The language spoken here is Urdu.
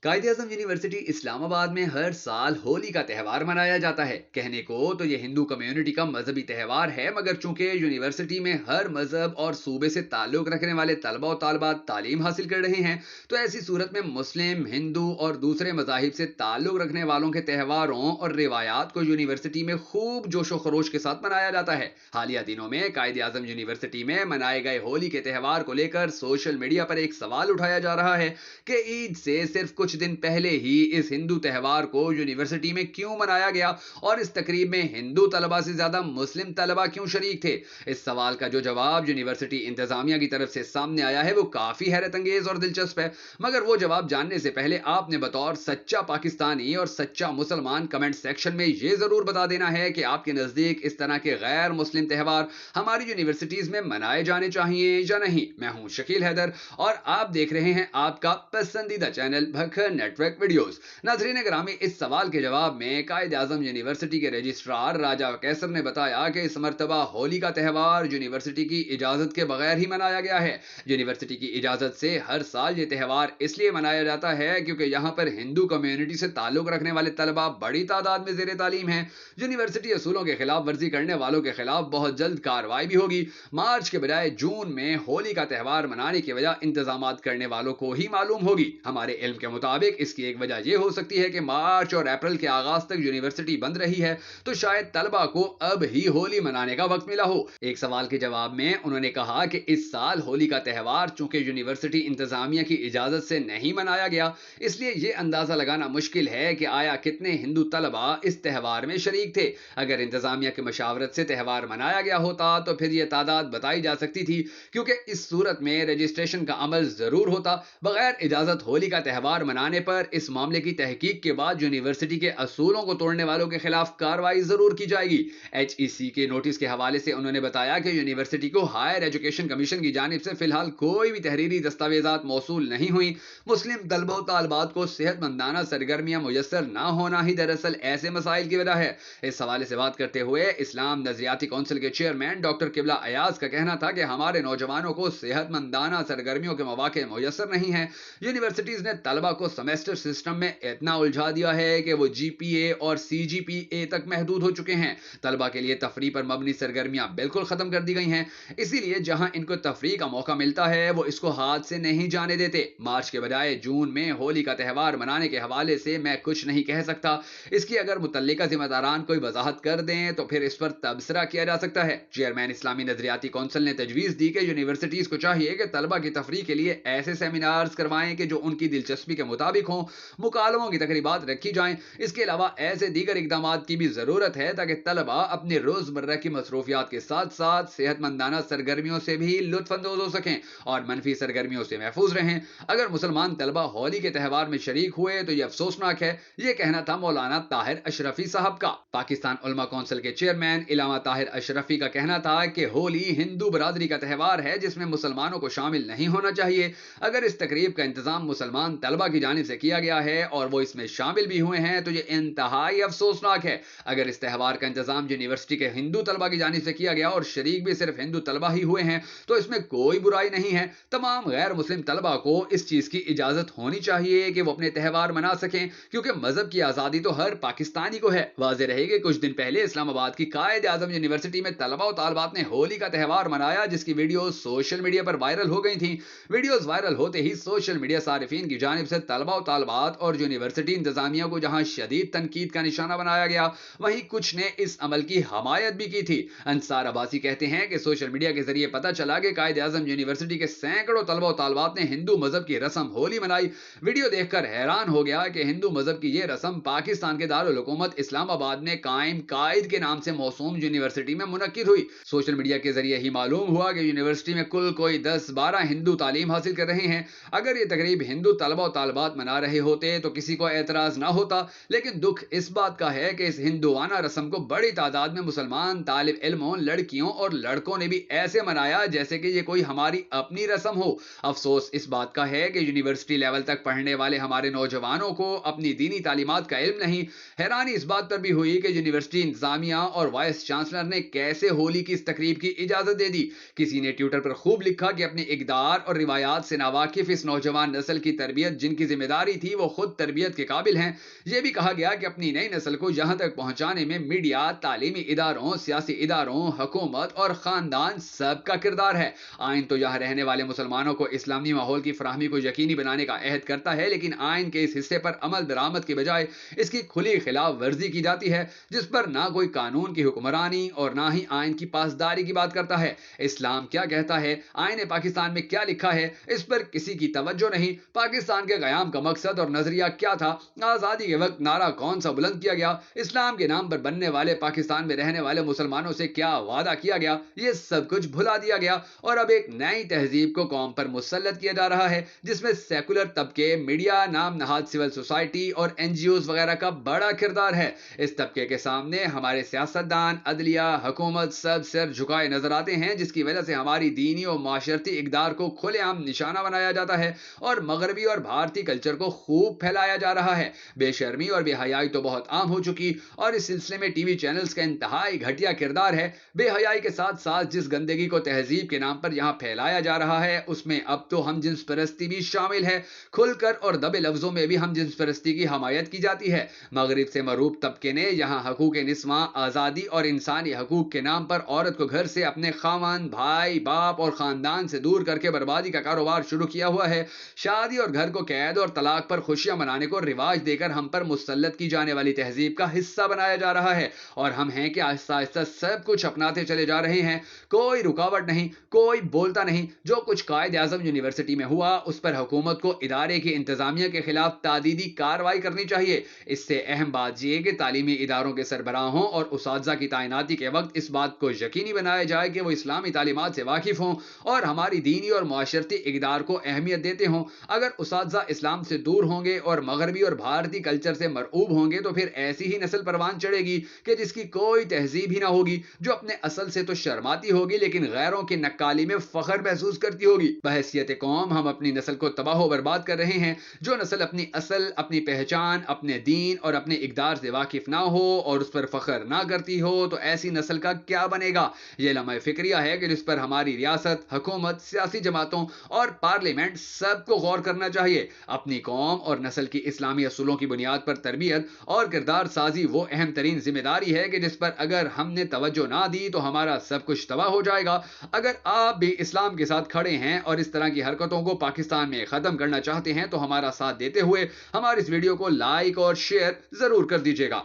قائد اعظم یونیورسٹی اسلام آباد میں ہر سال ہولی کا تہوار منایا جاتا ہے۔ کہنے کو تو یہ ہندو کمیونٹی کا مذہبی تہوار ہے، مگر چونکہ یونیورسٹی میں ہر مذہب اور صوبے سے تعلق رکھنے والے طلبہ و طالبات تعلیم حاصل کر رہے ہیں، تو ایسی صورت میں مسلم، ہندو اور دوسرے مذاہب سے تعلق رکھنے والوں کے تہواروں اور روایات کو یونیورسٹی میں خوب جوش و خروش کے ساتھ منایا جاتا ہے۔ حالیہ دنوں میں قائد اعظم یونیورسٹی میں منائے گئے ہولی کے تہوار کو لے کر سوشل میڈیا پر ایک سوال اٹھایا جا رہا ہے کہ عید سے صرف کچھ دن پہلے ہی اس ہندو تہوار کو یونیورسٹی میں کیوں منایا گیا اور اس تقریب میں ہندو طلبہ سے زیادہ مسلم طلبہ کیوں شریک تھے۔ اس سوال کا جو جواب یونیورسٹی انتظامیہ کی طرف سے سامنے آیا ہے وہ کافی حیرت انگیز اور دلچسپ ہے، مگر وہ جواب جاننے سے پہلے آپ نے بطور سچا پاکستانی اور سچا مسلمان کمنٹ سیکشن میں یہ ضرور بتا دینا ہے کہ آپ کے نزدیک اس طرح کے غیر مسلم تہوار ہماری یونیورسٹیز میں منائے جانے چاہیے یا نہیں۔ میں ہوں شکیل حیدر اور آپ دیکھ رہے ہیں آپ کا پسندیدہ چینل بھکھر نیٹ ورک ویڈیوز۔ ناظرین گرامی، اس سوال کے جواب میں قائد اعظم یونیورسٹی کے رجسٹرار راجہ کیسر نے بتایا کہ اس مرتبہ ہولی کا تہوار یونیورسٹی کی اجازت کے بغیر ہی منایا گیا ہے۔ یونیورسٹی کی اجازت سے ہر سال یہ تہوار اس لیے منایا جاتا ہے کیونکہ یہاں پر ہندو کمیونٹی سے تعلق رکھنے والے طلبہ بڑی تعداد میں زیر تعلیم ہیں۔ یونیورسٹی اصولوں کے خلاف ورزی کرنے والوں کے خلاف بہت جلد کارروائی بھی ہوگی۔ مارچ کے بجائے جون میں ہولی کا تہوار منانے کی وجہ انتظامات کرنے والوں کو ہی معلوم ہوگی۔ ہمارے علم کے مطابق اس کی ایک وجہ یہ ہو سکتی ہے کہ مارچ اور اپریل کے آغاز تک یونیورسٹی بند رہی ہے، تو شاید طلبہ کو اب ہی ہولی منانے کا وقت ملا ہو۔ ایک سوال کے جواب میں انہوں نے کہا کہ اس سال ہولی کا تہوار چونکہ یونیورسٹی انتظامیہ کی اجازت سے نہیں منایا گیا، اس لیے یہ اندازہ لگانا مشکل ہے کہ آیا کتنے ہندو طلبہ اس تہوار میں شریک تھے۔ اگر انتظامیہ کی مشاورت سے تہوار منایا گیا ہوتا تو پھر یہ تعداد بتائی جا سکتی تھی، کیونکہ اس صورت میں رجسٹریشن کا عمل ضرور ہوتا۔ بغیر اجازت ہولی کا تہوار منانے پر اس معاملے کی تحقیق کے بعد یونیورسٹی کے اصولوں کو توڑنے والوں کے خلاف کارروائی ضرور کی جائے گی۔ HEC کے نوٹس کے حوالے سے انہوں نے بتایا کہ یونیورسٹی کو ہائر ایجوکیشن کمیشن کی جانب سے فی الحال کوئی بھی تحریری دستاویزات موصول نہیں ہوئی۔ مسلم طلبہ و طالبات کو صحت مندانہ سرگرمیاں میسر نہ ہونا ہی دراصل ایسے مسائل کی وجہ ہے۔ اس حوالے سے بات کرتے ہوئے اسلام نظریاتی کونسل کے چیئرمین ڈاکٹر قبلہ ایاز کا کہنا تھا کہ ہمارے نوجوانوں کو صحت مندانہ سرگرمیوں کے مواقع میسر نہیں ہیں۔ یونیورسٹیز نے طلبہ کو سیمسٹر سسٹم میں اتنا الجھا دیا ہے کہ وہ GPA اور CGPA تک محدود ہو چکے ہیں۔ طلبہ کے لیے تفریح پر مبنی سرگرمیاں بالکل ختم کر دی گئی ہیں، اسی لیے جہاں ان کو تفریح کا موقع ملتا ہے وہ اس کو ہاتھ سے نہیں جانے دیتے۔ مارچ کے بجائے جون میں ہولی کا تہوار منانے کے حوالے سے میں کچھ نہیں کہہ سکتا، اس کی اگر متعلقہ ذمہ داران کوئی وضاحت کر دیں تو پھر اس پر تبصرہ کیا جا سکتا ہے۔ چیئرمین اسلامی نظریاتی کونسل نے تجویز دی کہ یونیورسٹیز کو چاہیے کہ طلبہ کی تفریح کے لیے ایسے سیمینارز کروائیں کہ جو ان کی دلچسپی کے مطابق ہوں، مکالموں کی تقریبات رکھی جائیں۔ اس کے علاوہ ایسے دیگر اقدامات کی بھی ضرورت ہے تاکہ طلبہ اپنے روزمرہ کی مصروفیات کے ساتھ ساتھ صحت مندانہ سرگرمیوں سے بھی لطف اندوز ہو سکیں اور منفی سرگرمیوں سے محفوظ رہیں۔ اگر مسلمان طلبہ ہولی کے تہوار میں شریک ہوئے تو یہ افسوسناک ہے، یہ کہنا تھا مولانا طاہر اشرفی صاحب کا۔ پاکستان علماء کونسل کے چیئرمین علامہ طاہر اشرفی کا کہنا تھا کہ ہولی ہندو برادری کا تہوار ہے جس میں مسلمانوں کو شامل نہیں ہونا چاہیے۔ اگر اس تقریب کا انتظام مسلمان طلبہ کی جانب سے کیا گیا ہے اور وہ اس میں شامل بھی ہوئے ہیں تو یہ انتہائی افسوسناک ہے۔ اگر اس تہوار کا انتظام یونیورسٹی کے ہندو طلبہ کی جانب سے کیا گیا اور شریک بھی صرف ہندو طلبہ ہی ہوئے ہیں تو اس میں کوئی برائی نہیں ہے۔ تمام غیر مسلم طلبہ کو اس چیز کی اجازت ہونی چاہیے کہ وہ اپنے تہوار منا سکیں، کیونکہ مذہب کی آزادی تو ہر پاکستانی کو ہے۔ واضح رہے کہ کچھ دن پہلے اسلام آباد کی قائد اعظم یونیورسٹی میں طلبہ و طالبات نے ہولی کا تہوار منایا، جس کی ویڈیوز سوشل میڈیا پر وائرل ہو گئی تھیں۔ ویڈیوز وائرل ہوتے ہی سوشل میڈیا صارفین کی جانب سے طلبہ و طالبات اور یونیورسٹی انتظامیہ کو جہاں شدید تنقید کا نشانہ بنایا گیا، وہیں کچھ نے اس عمل کی حمایت بھی کی تھی۔ انصار عباسی کہتے ہیں کہ سوشل میڈیا کے ذریعے پتہ چلا کہ قائد اعظم یونیورسٹی کے سینکڑوں طلبہ و طالبات نے ہندو مذہب کی رسم ہولی منائی۔ ویڈیو دیکھ کر حیران ہو گیا کہ ہندو مذہب کی یہ رسم پاکستان کے دارالحکومت اسلام آباد میں قائم قائد کے نام سے موسوم یونیورسٹی میں منعقد ہوئی۔ سوشل میڈیا کے ذریعے ہی معلوم ہوا کہ یونیورسٹی میں کل کوئی 10-12 ہندو تعلیم حاصل کر رہے ہیں۔ اگر یہ تقریب ہندو طلبہ و طالبات منا رہے ہوتے تو کسی کو اعتراض نہ ہوتا، لیکن دکھ اس بات کا ہے کہ اس ہندوانہ رسم کو بڑی تعداد میں مسلمان طالب علموں، لڑکیوں اور لڑکوں نے بھی ایسے منایا جیسے کہ یہ کوئی ہماری اپنی رسم ہو۔ افسوس اس بات کا ہے کہ یونیورسٹی لیول تک پڑھنے والے ہمارے نوجوانوں کو اپنی دینی تعلیمات کا علم نہیں۔ حیرانی اس بات پر بھی ہوئی کہ یونیورسٹی انتظامیہ اور وائس چانسلر نے کیسے ہولی کی اس تقریب کی اجازت دے دی۔ کسی نے ٹویٹر پر خوب لکھا کہ اپنے اقدار اور روایات سے ناواقف اس نوجوان نسل کی تربیت جن کی ذمہ داری تھی وہ خود تربیت کے قابل ہیں۔ یہ بھی کہا گیا کہ اپنی نئی نسل کو یہاں تک پہنچانے میں میڈیا، تعلیمی اداروں، سیاسی اداروں، حکومت اور خاندان سب کا کردار ہے۔ آئین تو یہاں رہنے والے مسلمانوں کو اسلامی ماحول کی فراہمی کو یقینی بنانے کا عہد کرتا ہے، لیکن آئین کے اس حصے پر عمل درآمد کے بجائے اس کی کھلی خلاف ورزی کی جاتی ہے، جس پر نہ کوئی قانون کی حکمرانی اور نہ ہی آئین کی پاسداری کی بات کرتا ہے۔ اسلام کیا کہتا ہے، آئین پاکستان میں کیا لکھا ہے، اس پر کسی کی توجہ نہیں۔ پاکستان کے قیام کا مقصد اور نظریہ کیا تھا، آزادی کے وقت نعرہ کون سا بلند کیا گیا، اسلام کے نام پر بننے والے پاکستان میں رہنے والے مسلمانوں سے کیا وعدہ کیا گیا، یہ سب کچھ بھلا دیا گیا اور اب ایک نئی تہذیب کو قوم پر مسلط کیا جا رہا ہے، جس میں سیکولر طبقے، میڈیا، نام نہاد سول سوسائٹی اور NGOs وغیرہ کا بڑا کردار ہے۔ اس طبقے کے سامنے ہمارے سیاستدان، عدلیہ، حکومت سب سر جھکائے نظر آتے ہیں، جس کی وجہ سے ہماری دینی اور معاشرتی اقدار کو کھلے عام نشانہ بنایا جاتا ہے اور مغربی اور بھارتی کلچر کو خوب پھیلایا جا رہا ہے۔ بے شرمی اور بے حیائی تو بہت عام ہو چکی اور اس سلسلے میں TV چینلز کا انتہائی گھٹیا کردار ہے۔ بے حیائی کے ساتھ ساتھ جس گندگی کو تہذیب کے نام پر یہاں پھیلایا جا رہا ہے، اس میں اب تو ہم جنس پرستی بھی شامل ہے۔ کھل کر اور دبے لفظوں میں بھی ہم جنس پرستی کی حمایت کی جاتی ہے۔ مغرب سے مرعوب طبقے نے یہاں حقوق نسواں، آزادی اور انسانی حقوق کے نام پر عورت کو گھر سے اپنے خاوند، بھائی، باپ اور خاندان سے دور کر کے بربادی کا کاروبار شروع کیا ہوا ہے۔ شادی اور گھر کو قید اور طلاق پر خوشیاں منانے کو رواج دے کر ہم پر مسلط کی جانے والی تہذیب کا حصہ بنایا جا رہا ہے اور ہم ہیں کہ آہستہ آہستہ سب کچھ اپناتے چلے جا رہے ہیں۔ کوئی رکاوٹ نہیں، کوئی بولتا نہیں۔ جو کچھ قائد اعظم یونیورسٹی میں ہوا، اس پر حکومت کو ادارے کی انتظامیہ کے خلاف تادیبی کارروائی کرنی چاہیے۔ اس سے اہم بات یہ کہ تعلیمی اداروں کے سربراہوں اور اساتذہ کی تعیناتی کے وقت اس بات کو یقینی بنایا جائے کہ وہ اسلامی تعلیمات سے واقف ہوں اور ہماری دینی اور معاشرتی اقدار کو اہمیت دیتے ہوں۔ اگر اساتذہ اسلام سے دور ہوں گے اور مغربی اور بھارتی کلچر سے مرعوب ہوں گے تو پھر ایسی ہی نسل پروان چڑھے گی کہ جس کی کوئی تہذیب ہی نہ ہوگی، جو اپنے اصل سے تو شرماتی ہوگی لیکن غیروں کی نکالی میں فخر محسوس کرتی ہوگی۔ بحیثیت قوم ہم اپنی نسل کو تباہ و برباد کر رہے ہیں۔ جو نسل اپنی اصل، اپنی پہچان، اپنے دین اور اپنے اقدار سے واقف نہ ہو اور اس پر فخر نہ کرتی ہو تو ایسی نسل کا کیا بنے گا؟ یہ لمحہ فکریہ ہے کہ جس پر ہماری ریاست، حکومت، سیاسی جماعتوں اور پارلیمنٹ سب کو غور کرنا چاہیے۔ اپنی قوم اور نسل کی اسلامی اصولوں کی بنیاد پر تربیت اور کردار سازی وہ اہم ترین ذمہ داری ہے کہ جس پر اگر ہم نے توجہ نہ دی تو ہمارا سب کچھ تباہ ہو جائے گا۔ اگر آپ بھی اسلام کے ساتھ کھڑے ہیں اور اس طرح کی حرکتوں کو پاکستان میں ختم کرنا چاہتے ہیں تو ہمارا ساتھ دیتے ہوئے ہماری اس ویڈیو کو لائک اور شیئر ضرور کر دیجیے گا۔